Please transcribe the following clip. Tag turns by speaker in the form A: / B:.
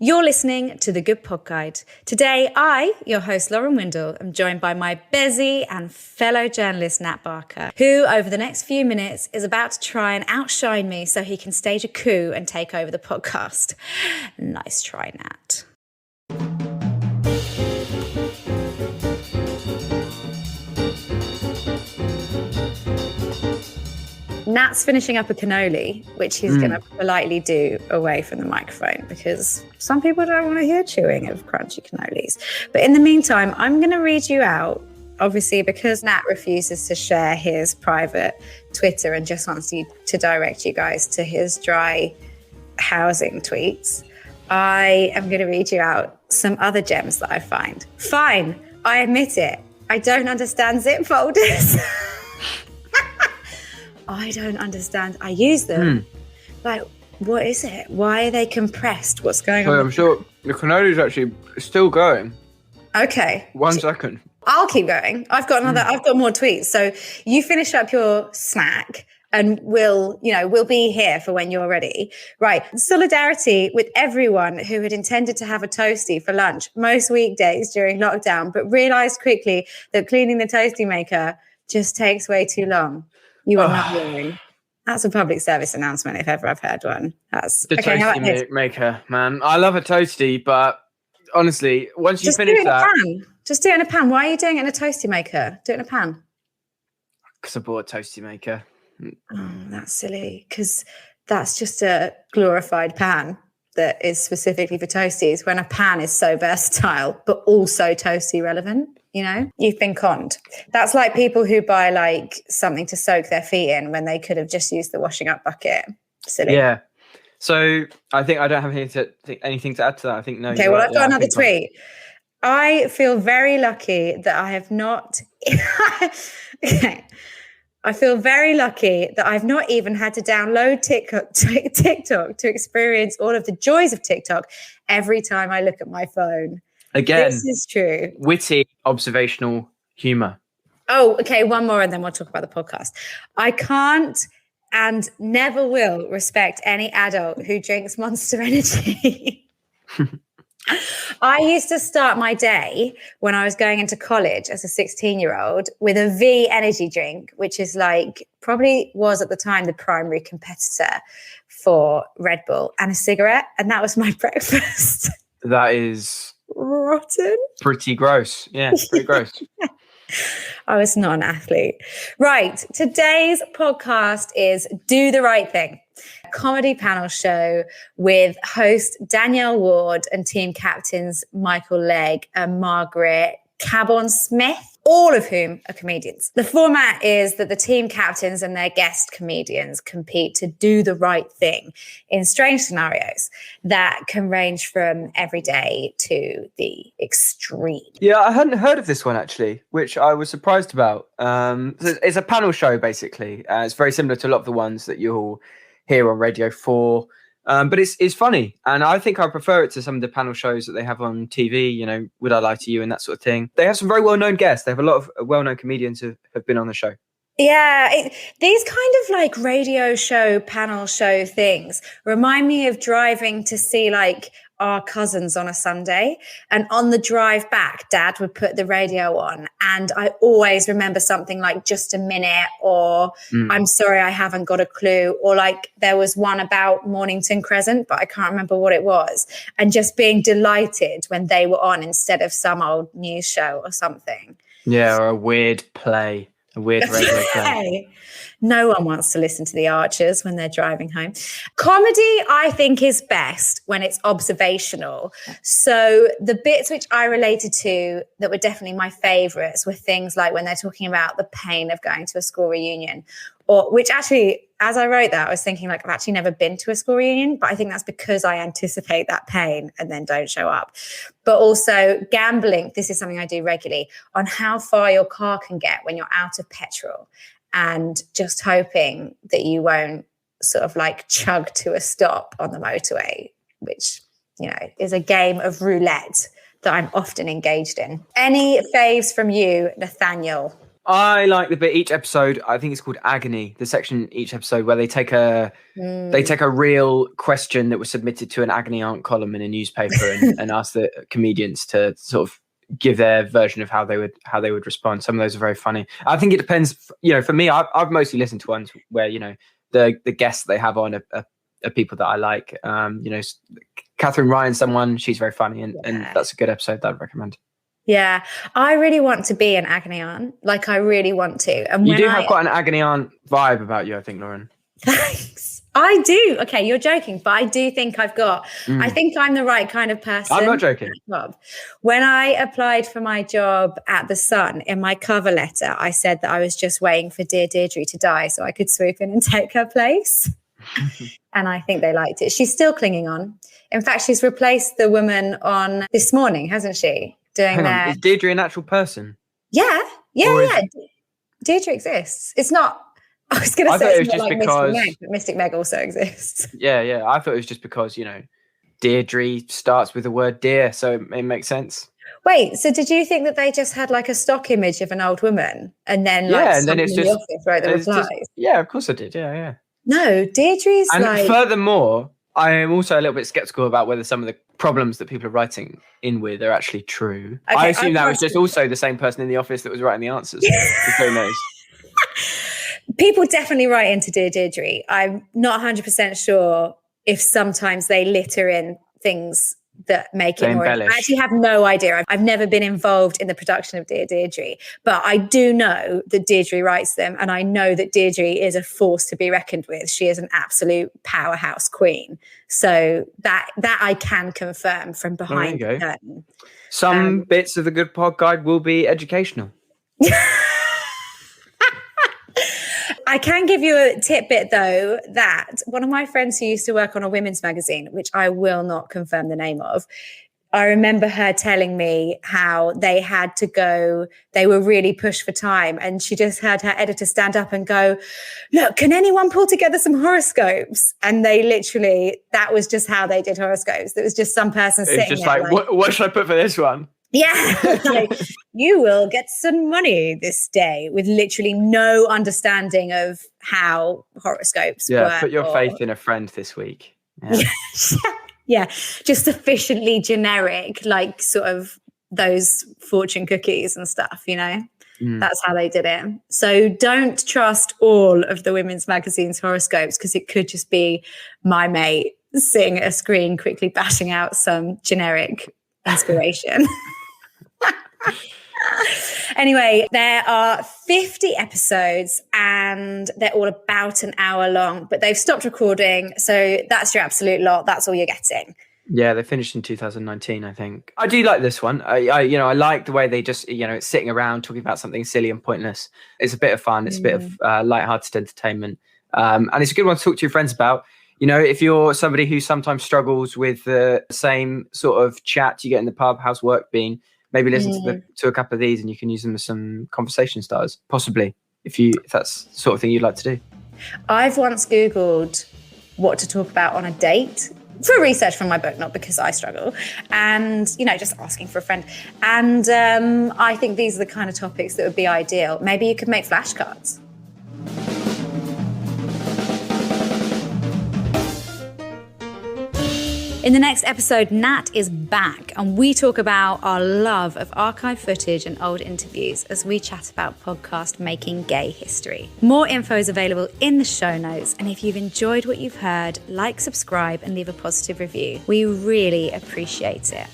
A: You're listening to The Good Pod Guide. Today, I, your host Lauren Windle, am joined by my busy and fellow journalist Nat Barker, who over the next few minutes is about to try and outshine me so he can stage a coup and take over the podcast. Nice try, Nat. Nat's finishing up a cannoli, which he's going to politely do away from the microphone because some people don't want to hear chewing of crunchy cannolis. But in the meantime, I'm going to read you out, obviously, because Nat refuses to share his private Twitter and just wants you to direct you guys to his dry housing tweets. I am going to read you out some other gems that I find. Fine, I admit it. I don't understand zip folders. I don't understand. I use them. Like, what is it? Why are they compressed? What's going on?
B: I'm sure the cannoli is actually still going.
A: Okay.
B: 1 second.
A: I'll keep going. I've got more tweets. So you finish up your snack and we'll be here for when you're ready. Right. Solidarity with everyone who had intended to have a toasty for lunch most weekdays during lockdown, but realized quickly that cleaning the toasty maker just takes way too long. You are not lying. That's a public service announcement if ever I've heard one. That's
B: the
A: okay,
B: toasty maker, man. I love a toasty, but honestly, once you finish that,
A: just do it in a pan. Why are you doing it in a toasty maker? Do it in a pan.
B: Because I bought a toasty maker.
A: Oh, that's silly. Because that's just a glorified pan that is specifically for toasties. When a pan is so versatile, but also toasty relevant. You know, you've been conned. That's like people who buy like something to soak their feet in when they could have just used the washing up bucket. Silly.
B: Yeah. So I think I don't have anything to add to that. I think no.
A: Okay, well, I've got another tweet. I feel very lucky that I have not. Okay. I feel very lucky that I've not even had to download TikTok to experience all of the joys of TikTok every time I look at my phone.
B: Again,
A: this is true.
B: Witty, observational humor.
A: Oh, okay. One more and then we'll talk about the podcast. I can't and never will respect any adult who drinks Monster Energy. I used to start my day when I was going into college as a 16-year-old with a V energy drink, which is like probably was at the time the primary competitor for Red Bull, and a cigarette. And that was my breakfast.
B: That is
A: rotten.
B: Pretty gross. Yeah, pretty gross.
A: I was not an athlete. Right. Today's podcast is Do the Right Thing, a comedy panel show with host Danielle Ward and team captains Michael Legg and Margaret Cabon-Smith, all of whom are comedians. The format is that the team captains and their guest comedians compete to do the right thing in strange scenarios that can range from everyday to the extreme.
B: Yeah, I hadn't heard of this one actually, which I was surprised about. It's a panel show basically. It's very similar to a lot of the ones that you'll hear on Radio 4. But it's funny, and I think I prefer it to some of the panel shows that they have on TV, you know, Would I Lie to You and that sort of thing. They have some very well-known guests. They have a lot of well-known comedians who have been on the show.
A: Yeah, these kind of like radio show, panel show things remind me of driving to see like our cousins on a Sunday. And on the drive back, Dad would put the radio on. And I always remember something like Just a Minute or I'm Sorry, I Haven't Got a Clue. Or like there was one about Mornington Crescent, but I can't remember what it was. And just being delighted when they were on instead of some old news show or something.
B: Yeah, or a weird play. A weird radio play.
A: No one wants to listen to the Archers when they're driving home. Comedy, I think, is best when it's observational. So the bits which I related to that were definitely my favourites were things like when they're talking about the pain of going to a school reunion, or which actually, as I wrote that, I was thinking like I've actually never been to a school reunion, but I think that's because I anticipate that pain and then don't show up. But also gambling, this is something I do regularly, on how far your car can get when you're out of petrol and just hoping that you won't sort of like chug to a stop on the motorway, which, you know, is a game of roulette that I'm often engaged in. Any faves from you, Nathaniel?
B: I like the bit each episode. I think it's called Agony. The section each episode where they take a real question that was submitted to an Agony Aunt column in a newspaper and ask the comedians to sort of give their version of how they would respond. Some of those are very funny. I think it depends. For me, I've mostly listened to ones where the guests they have on are people that I like. Catherine Ryan, someone, she's very funny, and that's a good episode that I'd recommend.
A: Yeah, I really want to be an Agony Aunt. Like, I really want to. And
B: you do have quite an Agony Aunt vibe about you, I think, Lauren.
A: Thanks. I do. Okay, you're joking, but I do think I've got. I think I'm the right kind of person.
B: I'm not joking.
A: When I applied for my job at The Sun, in my cover letter, I said that I was just waiting for dear Deirdre to die so I could swoop in and take her place. And I think they liked it. She's still clinging on. In fact, she's replaced the woman on This Morning, hasn't she?
B: Is Deirdre an actual person?
A: Yeah. Deirdre exists. It's not. I was going to say it's not like Mystic Meg, but Mystic Meg also exists.
B: Yeah. I thought it was just because Deirdre starts with the word dear, so it makes sense.
A: Wait, so did you think that they just had like a stock image of an old woman and then
B: and then it's
A: in
B: just
A: the office wrote the replies?
B: Yeah, of course I did. Yeah.
A: No, Deirdre's
B: and furthermore, I am also a little bit skeptical about whether some of the problems that people are writing in with are actually true. Okay, I assume that was just also the same person in the office that was writing the answers. Who knows?
A: People definitely write into Dear Deirdre. I'm not 100% sure if sometimes they litter in things that make it more. I actually have no idea. I've never been involved in the production of Dear Deirdre, but I do know that Deirdre writes them, and I know that Deirdre is a force to be reckoned with. She is an absolute powerhouse queen. So that I can confirm from behind the curtain.
B: Some bits of the Good Pod Guide will be educational.
A: I can give you a tidbit, though, that one of my friends who used to work on a women's magazine, which I will not confirm the name of, I remember her telling me how they had to go, they were really pushed for time, and she just had her editor stand up and go, look, can anyone pull together some horoscopes? And they literally, that was just how they did horoscopes. It was just some person sitting there. It's just
B: like, what should I put for this one?
A: Yeah, like, you will get some money this day, with literally no understanding of how horoscopes work.
B: Put your faith in a friend this week.
A: Yeah, just sufficiently generic, like sort of those fortune cookies and stuff, That's how they did it. So don't trust all of the women's magazine's horoscopes, because it could just be my mate sitting at a screen quickly bashing out some generic inspiration. Anyway, there are 50 episodes and they're all about an hour long, but they've stopped recording. So that's your absolute lot. That's all you're getting.
B: Yeah, they finished in 2019, I think. I do like this one. I like the way they just, it's sitting around talking about something silly and pointless. It's a bit of fun. It's a bit of lighthearted entertainment. And it's a good one to talk to your friends about. If you're somebody who sometimes struggles with the same sort of chat you get in the pub, how's work been? Maybe listen to a couple of these and you can use them as some conversation starters, possibly, if that's the sort of thing you'd like to do.
A: I've once Googled what to talk about on a date for research from my book, not because I struggle, and, just asking for a friend. And I think these are the kind of topics that would be ideal. Maybe you could make flashcards. In the next episode, Nat is back and we talk about our love of archive footage and old interviews as we chat about podcast making gay history. More info is available in the show notes, and if you've enjoyed what you've heard, like, subscribe and leave a positive review. We really appreciate it.